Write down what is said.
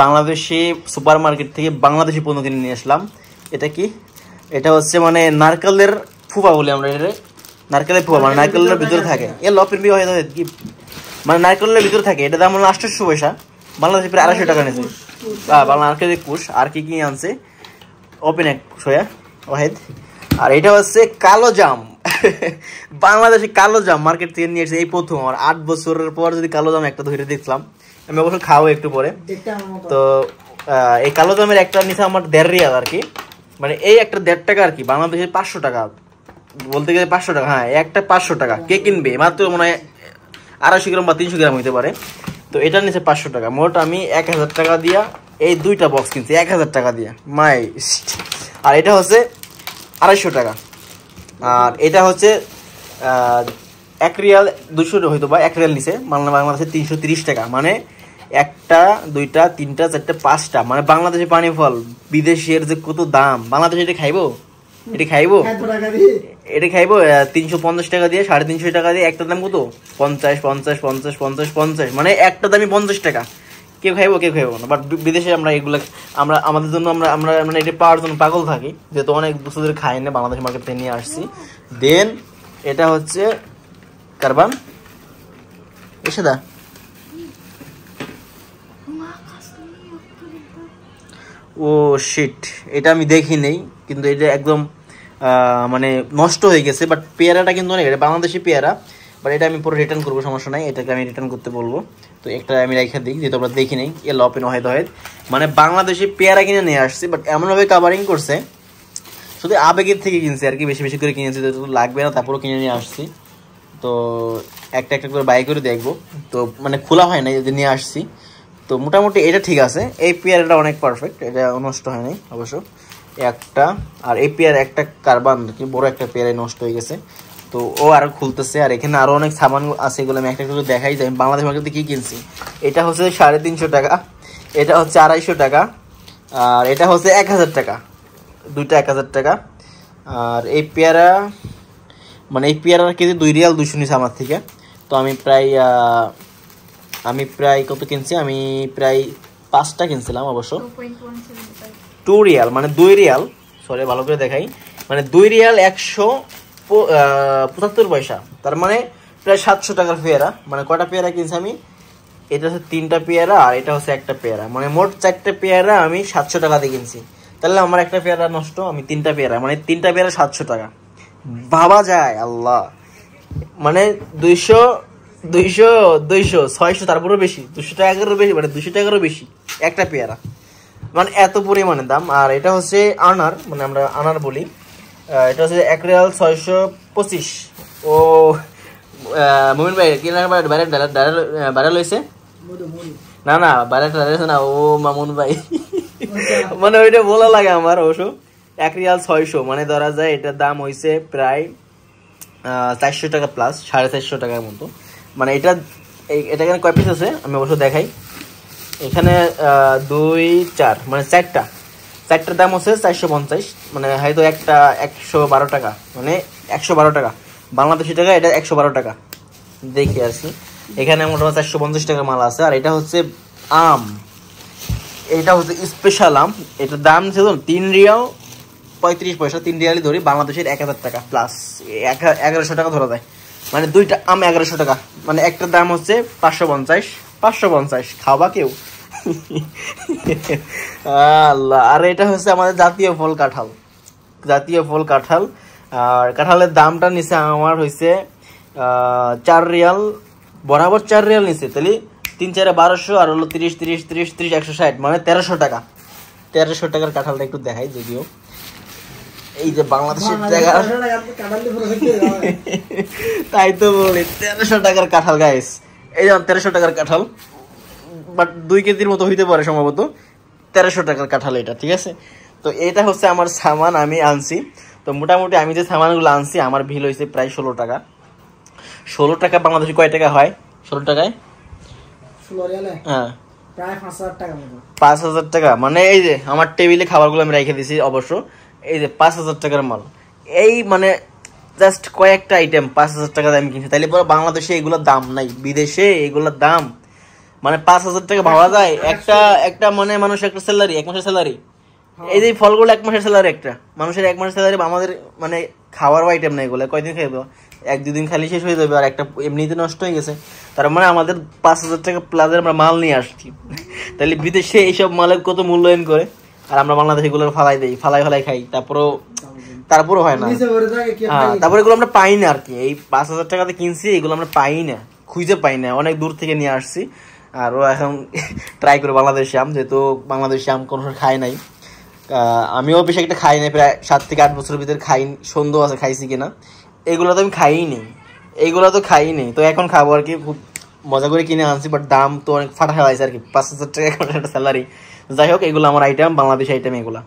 Bangladeshi super market থেকে বাংলাদেশি পণ্য কিনে নিয়ে আসলাম। এটা কি? এটা হচ্ছে মানে নারকেলের ফুফা বলি আমরা, এটা নারকেলের ফুফা মানে নারকেলের ভিতরে থাকে, এ লপের বি হয়ে কি মানে নারকেলের ভিতরে থাকে। এটা দাম হলো 800 পয়সা, বাংলাদেশে প্রায় 250 টাকা নিয়েছে। বাংলা নারকেলের কুশ। আর কি কি আনছে ওপেন এক সোয়া ওয়াহেদ। আর এটা হচ্ছে কালো জাম বাংলাদেশে কালো জাম মার্কেট থেকে নিয়ে এসেছে এই প্রথম। আর 8 বছরের পর যদি কালো জাম একটা ধরে দেখলাম, আমি অবশ্য খাবো একটু পরে। তো এই কালো জামের একটা নিচে আমার 1.5 রিয়াল আর কি, মানে এই একটা 1.5 টাকা আর কি, বাংলাদেশে 500 টাকা বলতে গেলে 500 টাকা। হ্যাঁ, একটা 500 টাকা। কে কিনবে? মাত্র মনে হয় 250 গ্রাম বা 300 গ্রাম হইতে পারে। তো এটার নিচে 500 টাকা। মোট আমি 1000 টাকা দিয়া এই 2টা বক্স কিনছি 1000 টাকা দিয়া মাই। আর এটা হচ্ছে 250 টাকা। আর এটা হচ্ছে 1 রিয়াল 200 হয়তো বা 1 রিয়াল নিচে, বাংলাদেশে 330 টাকা। মানে 1টা 2টা 3টা 4টা 5টা, মানে বাংলাদেশে পানি ফল, বিদেশের যে কত দাম। বাংলাদেশে এটা খাইবো, এটা খাইবো 350 টাকা দিয়ে, 350 টাকা দিয়ে। একটার দাম কত? 50 50 50 50 50, মানে একটা দামই 50 টাকা। কেউ খাইবো? কেউ খাইবো না। বাট বিদেশে আমরা এগুলো আমরা আমাদের জন্য আমরা আমরা মানে এটা পাওয়ার জন্য পাগল থাকি, যেহেতু অনেক বছর ধরে খাই না, বাংলাদেশ মার্কেট থেকে নিয়ে আসছি। দেন এটা হচ্ছে কারবান এসে দা ও শিট, এটা আমি দেখি নেই, কিন্তু এটা একদম মানে নষ্ট হয়ে গেছে। বাট পেয়ারাটা কিন্তু অনেক, এটা বাংলাদেশি পেয়ারা। বাট এটা আমি পুরো রিটার্ন করবো, সমস্যা নাই, এটাকে আমি রিটার্ন করতে বলবো। তো একটা আমি রেখে দিই, যেহেতু আমরা দেখি নেই। এ লপেন ওয়াহেদ ওয়াহেদ মানে বাংলাদেশি পেয়ারা কিনে নিয়ে আসছি, বাট এমনভাবে কাভারিং করছে, শুধু আবেগের থেকে কিনছি আর কি, বেশি বেশি করে কিনেছি, যেহেতু লাগবে না তারপরেও কিনে নিয়ে আসছি। তো একটা একটা করে বাই করে দেখবো। তো মানে খোলা হয় না, যদি নিয়ে আসছি। তো মোটামুটি এটা ঠিক আছে, এই পেয়ারাটা অনেক পারফেক্ট, এটা নষ্ট হয় নাই অবশ্য একটা। আর এই পেয়ার একটা কারবান কি বড় একটা পেয়ারাই নষ্ট হয়ে গেছে। তো ও আরো খুলতেছে। আর এখানে আরো অনেক সামান আছে, এগুলো আমি একটা একটু দেখাই যাই বাংলাদেশ মার্কেটে কি কিনছি। এটা হচ্ছে 350 টাকা, এটা হচ্ছে 250 টাকা, আর এটা হচ্ছে 1000 টাকা। 2টা 1000 টাকা। আর এই পেয়ারা মানে এই পেয়ারার কেজি 2 রিয়াল 200 নিছে আমার থেকে। তো আমি প্রায় কত কিনছি? আমি প্রায় 5টা কিনছিলাম অবশ্য। 2 রিয়াল মানে 2 রিয়াল, সরি ভালো করে দেখাই, মানে 2 রিয়াল 175 পয়সা। তার মানে প্রায় 700 টাকার পেয়ারা। মানে কয়টা পেয়ারা কিনছি আমি? এটা হচ্ছে 3টা পেয়ারা, আর এটা হচ্ছে একটা পেয়ারা, মানে মোট 4টে পেয়ারা আমি 700 টাকা দিয়ে কিনছি। তাহলে আমার একটা পেয়ারা নষ্ট, আমি 3টা পেয়ারা, মানে 3টা পেয়ারা 700 টাকা। ভাবা যায়? আল্লাহ, মানে 200 200 200 600, তারপরেও বেশি, 200 টাকারও বেশি, মানে 200 টাকারও বেশি একটা পেয়ারা, মানে এত পরিমাণে দাম। আর এটা হচ্ছে আনার, মানে আমরা আনার বলি। এটা হচ্ছে 1 রিয়াল 625। ও মুমিন ভাই কি না বাইরে লইছে? না না, বাইরে ও মামুন ভাই মানে ওইটা বলা লাগে আমার অবশ্য। 1 রিয়াল 600, মানে ধরা যায় এটার দাম হয়েছে প্রায় 400 টাকা প্লাস, 450 টাকার মতো। মানে এটা এখানে কয় পিস আছে আমি অবশ্য দেখাই। এখানে 2 4 মানে 4টার দাম হচ্ছে 450, মানে হয়তো একটা 112 টাকা, মানে 112 টাকা বাংলাদেশি টাকা, এটা 112 টাকা দেখে আসি। এখানে মোটামুটি 450 টাকার মাল আছে। আর এটা হচ্ছে আম, এটা হচ্ছে স্পেশাল আম। এটার দাম ছিল 3 রিয়াল 35 পয়সা, 3 রিয়ালই ধরি, বাংলাদেশের 1000 টাকা প্লাস 1100 টাকা ধরা যায়। মানে 2টা আম 1100 টাকা, মানে একটার দাম হচ্ছে 550 খাওয়া কেউ আল্লাহ। আর এটা হচ্ছে আমাদের জাতীয় ফল কাঁঠাল। আর কাঁঠালের দামটা নিচে আমার হয়েছে 4 রিয়াল, বরাবর 4 রিয়াল নিচে। তাহলে 3 4 1200, আর হলো 30 30 30 30 160, মানে 1300 টাকা। 1300 টাকার কাঁঠালটা একটু দেখাই, যদিও এই যে বাংলাদেশের টাকা, তাই তো বলি 1300 টাকার কাঁঠাল গাইস। এই যে 1300 টাকার কাঁঠাল, বাট 2 কেজির মতো হইতে পারে সম্ভবত। 1300 টাকার কাঁঠাল এটা, ঠিক আছে। তো এটা হচ্ছে আমার সামান আমি আনছি। তো মোটামুটি আমি যে সামানগুলো আনছি, আমার বিল হয়েছে প্রায় 16 টাকা। 16 টাকা বাংলাদেশে কয় টাকা হয়? 16 টাকায় হ্যাঁ প্রায় 5000 টাকা। মানে এই যে আমার টেবিলে খাবারগুলো আমি রেখে দিছি অবশ্য, এই যে 5000 টাকার মাল, এই মানে জাস্ট কয়েকটা আইটেম 5000 টাকা দাম কিনছি। তাইলে পরে বাংলাদেশে এগুলোর দাম নাই, বিদেশে এগুলোর দাম মানে 5,000 টাকা ভাবা যায় একটা একটা মানে মানুষ একটা স্যালারি, 1 মাসের স্যালারি। এই যে ফলগুলো 1 মাসের স্যালারি, একটা মানুষের 1 মাসের স্যালারি। আমাদের মানে খাওয়ার আইটেম নাই এগুলো, কয়দিন খাইবো? 1-2 দিন খালি শেষ হয়ে যাবে, আর একটা এমনিতে নষ্ট হয়ে গেছে। তার মানে আমাদের 5,000 টাকা প্লাসের আমরা মাল নিয়ে আসছি। তাহলে বিদেশে এইসব মালের কত মূল্যায়ন করে, আর আমরা বাংলাদেশে এগুলো ফালাই দেই, ফালাই খাই, তারপরও হয় না। হ্যাঁ, তারপরে এগুলো আমরা পাই না আর কি। এই 5,000 টাকাতে কিনছি, এগুলো আমরা পাই না, খুঁজে পাই না, অনেক দূর থেকে নিয়ে আসছি। আর ও এখন ট্রাই করে বাংলাদেশি আম, যেহেতু বাংলাদেশি আম কোনো খাই নাই। আমিও বেশি একটা খাই নাই, প্রায় 7 থেকে 8 বছরের ভিতরে খাই, সন্দেহ আছে খাইছি কিনা। এগুলো তো আমি খাইই নেই, এইগুলো তো খাইই নেই, তো এখন খাবো আর কি। খুব মজা করে কিনে আনছি, বাট দাম তো অনেক ফাটা হয়েছে আর কি। 5,000 টাকা এখন একটা স্যালারি। যাই হোক, এগুলো আমার আইটেম, বাংলাদেশি আইটেম এগুলা।